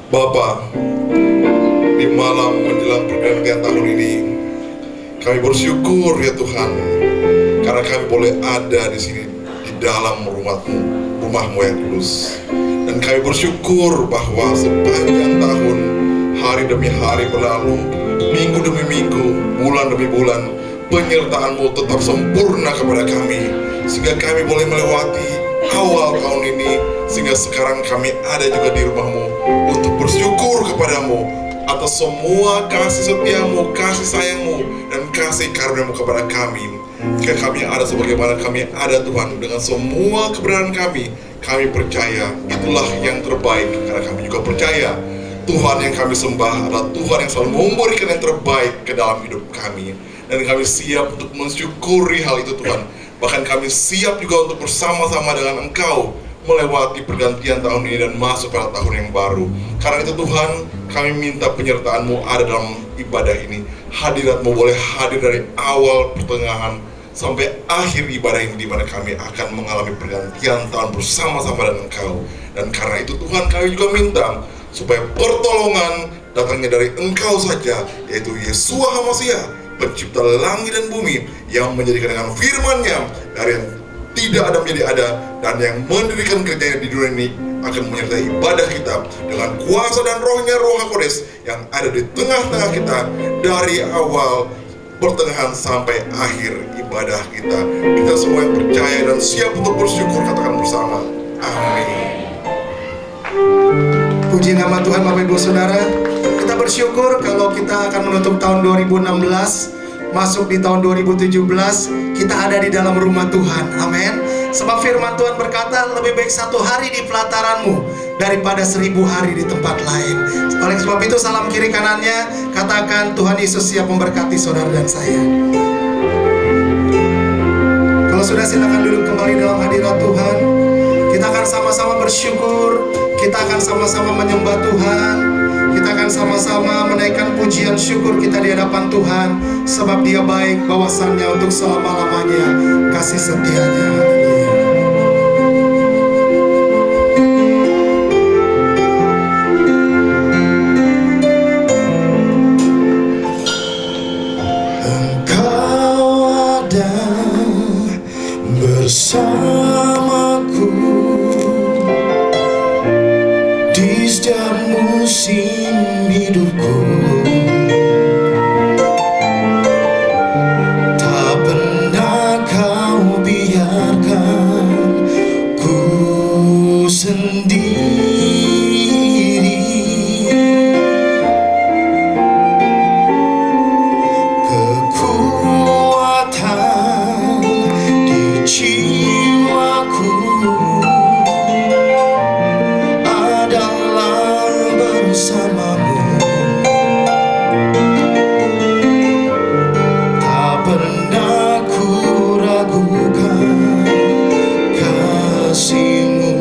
Bapa, di malam menjelang pergantian tahun ini, kami bersyukur ya Tuhan, karena kami boleh ada di sini di dalam rumah-Mu, rumah-Mu yang kudus. Dan kami bersyukur bahwa sepanjang tahun, hari demi hari berlalu, minggu demi minggu, bulan demi bulan, penyertaan-Mu tetap sempurna kepada kami, sehingga kami boleh melewati awal tahun ini, sehingga sekarang kami ada juga di rumah-Mu untuk bersyukur kepadamu atas semua kasih setiamu, kasih sayangmu, dan kasih karunia-Mu kepada kami. Jika kami ada sebagaimana kami ada Tuhan, dengan semua kebenaran kami percaya itulah yang terbaik, karena kami juga percaya Tuhan yang kami sembah adalah Tuhan yang selalu memberikan yang terbaik ke dalam hidup kami. Dan kami siap untuk mensyukuri hal itu Tuhan. Bahkan kami siap juga untuk bersama-sama dengan Engkau melewati pergantian tahun ini dan masuk pada tahun yang baru. Karena itu Tuhan, kami minta penyertaan-Mu ada dalam ibadah ini. Hadirat-Mu boleh hadir dari awal, pertengahan, sampai akhir ibadah ini, di mana kami akan mengalami pergantian tahun bersama-sama dengan Engkau. Dan karena itu Tuhan, kami juga minta supaya pertolongan datangnya dari Engkau saja, yaitu Yeshua HaMasiah, pencipta langit dan bumi, yang menjadikan dengan firman-Nya dari yang tidak ada menjadi ada, dan yang mendirikan kerjanya di dunia ini akan menyertai ibadah kita dengan kuasa dan rohnya, Roh HaKodes yang ada di tengah-tengah kita dari awal, pertengahan sampai akhir ibadah kita. Kita semua yang percaya dan siap untuk bersyukur katakan bersama, amin. Puji nama Tuhan Bapak Ibu Saudara. Kita bersyukur kalau kita akan menutup tahun 2016, masuk di tahun 2017, kita ada di dalam rumah Tuhan. Amin. Sebab firman Tuhan berkata, lebih baik 1 hari di pelataranmu daripada 1000 hari di tempat lain. Oleh sebab itu, salam kiri kanannya, katakan Tuhan Yesus siap memberkati saudara dan saya. Kalau sudah, silakan duduk kembali dalam hadirat Tuhan. Kita akan sama-sama bersyukur, kita akan sama-sama menyembah Tuhan, kita akan sama-sama menaikkan pujian syukur kita di hadapan Tuhan, sebab Dia baik, bawasannya untuk selama-lamanya, kasih setianya. Engkau ada bersamaku di setiap musim hidupku. Tak pernah Kau biarkan ku sendiri. Kekuatan di jiwaku adalah bersamamu. Tak pernah ku ragukan kasih-Mu.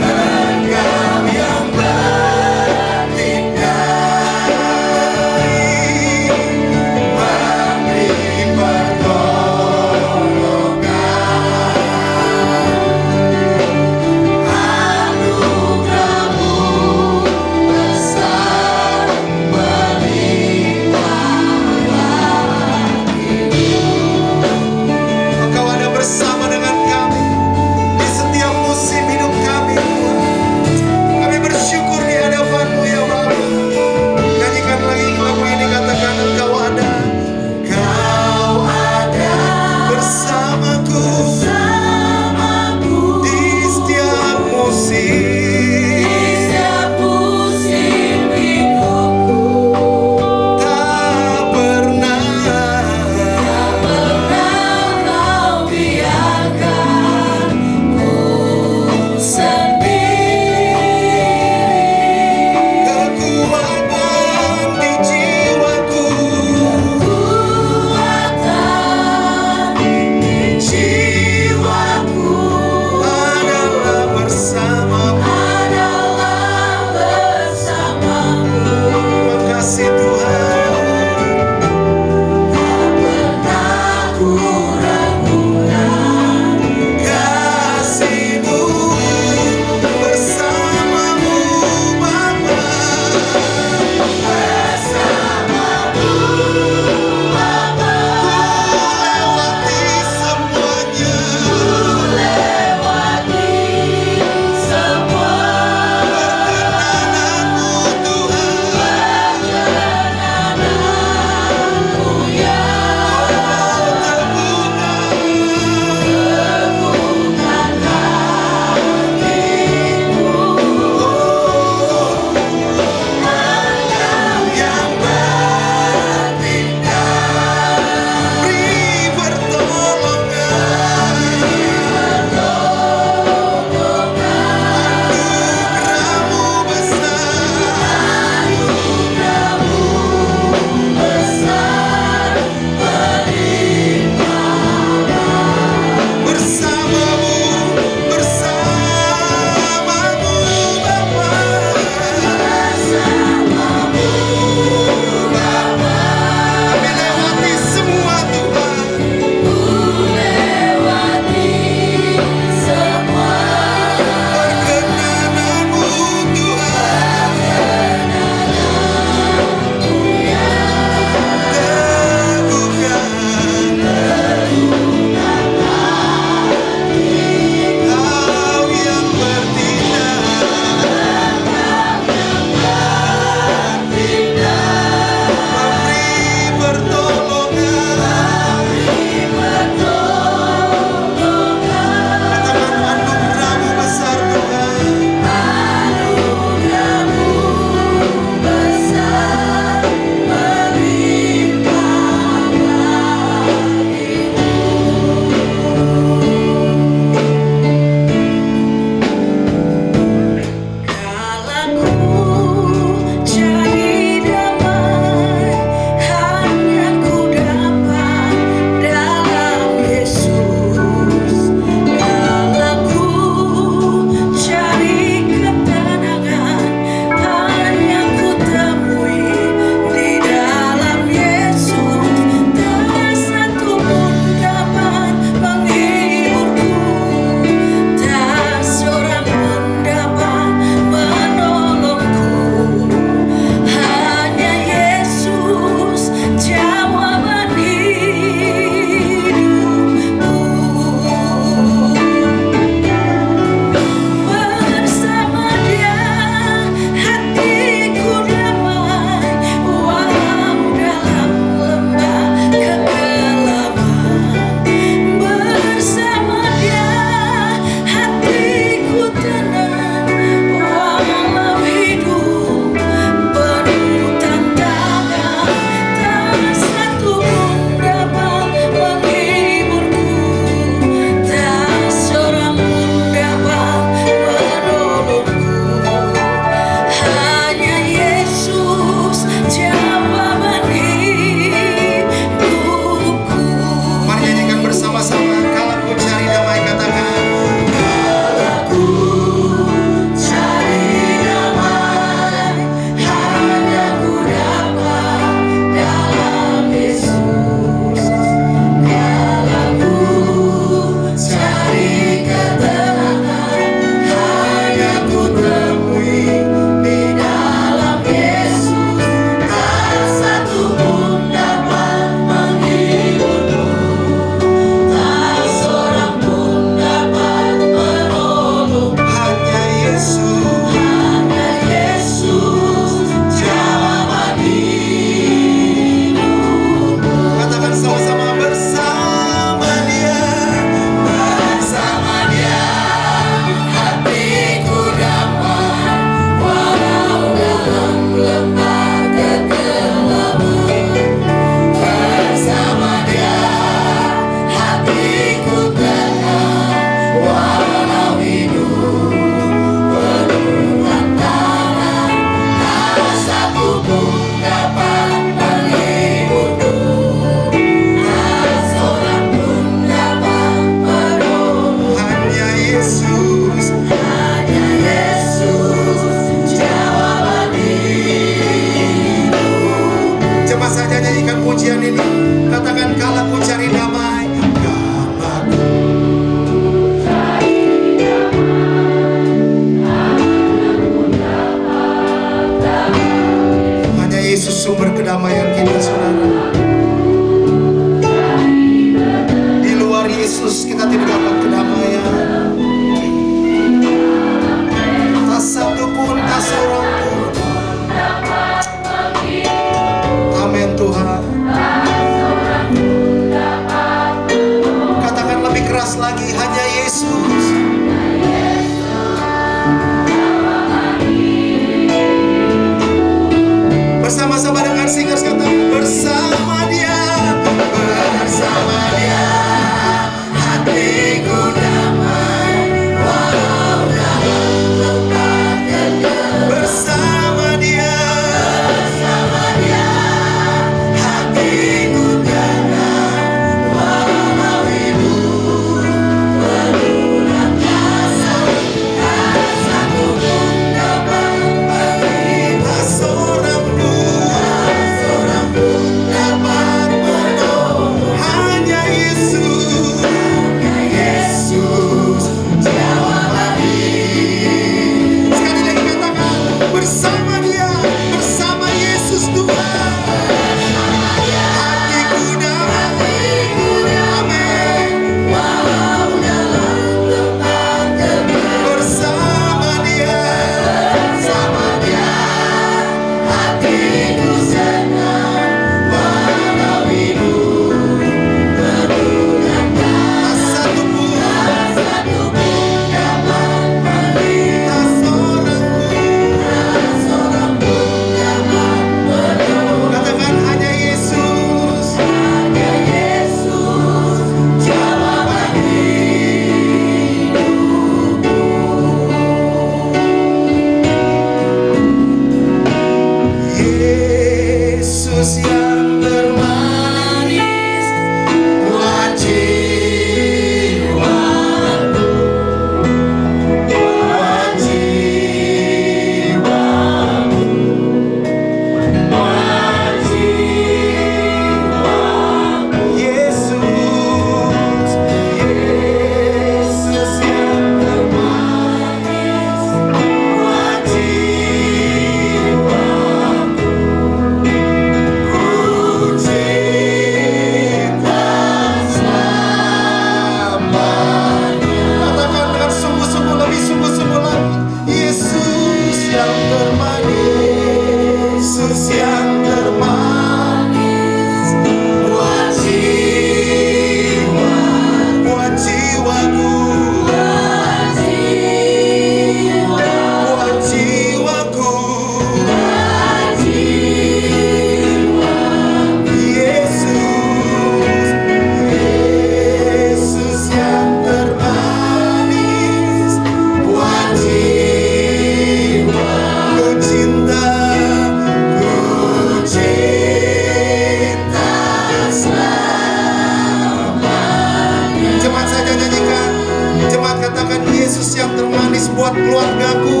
buat keluargaku,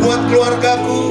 buat keluargaku.